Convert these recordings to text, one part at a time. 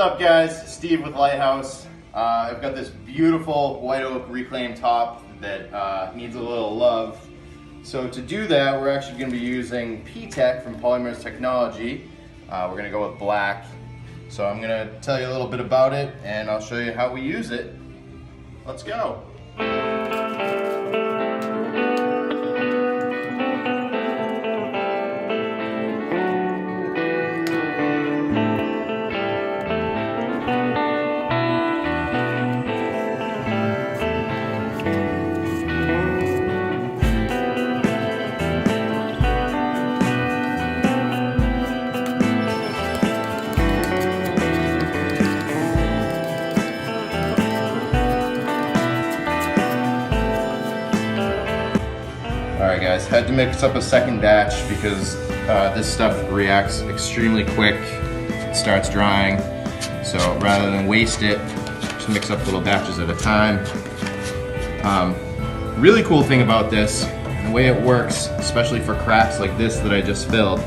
What's up guys, Steve with Lighthouse. I've got this beautiful white oak reclaimed top that needs a little love. So to do that, we're actually going to be using P-tec from Polymeres technology. We're going to go with black. So I'm going to tell you a little bit about it and I'll show you how we use it. Let's go. Alright guys, had to mix up a second batch because this stuff reacts extremely quick. It starts drying. So rather than waste it, just mix up little batches at a time. Really cool thing about this, and the way it works, especially for cracks like this that I just filled,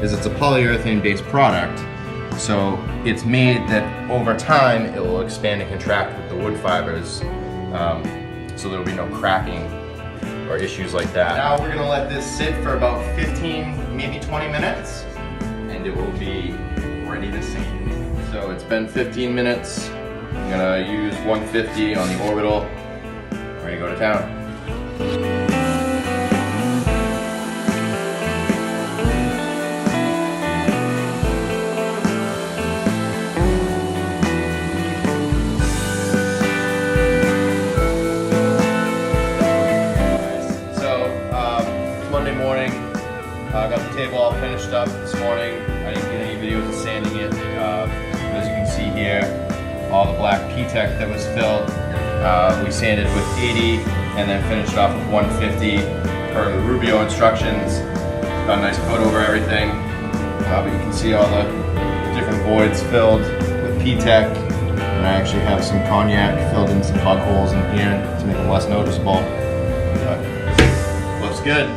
is it's a polyurethane based product. So it's made that over time it will expand and contract with the wood fibers, so there will be no cracking or issues like that. Now we're gonna let this sit for about 15, maybe 20 minutes, and it will be ready to sand. So it's been 15 minutes. I'm gonna use 150 on the orbital. Ready to go to town. Monday morning, I got the table all finished up this morning. I didn't get any videos of sanding it. As you can see here, all the black P-tec that was filled, we sanded with 80 and then finished off with 150 per the Rubio instructions. Got a nice coat over everything, but you can see all the different voids filled with P-tec. And I actually have some cognac filled in some bug holes in here to make them less noticeable. But looks good.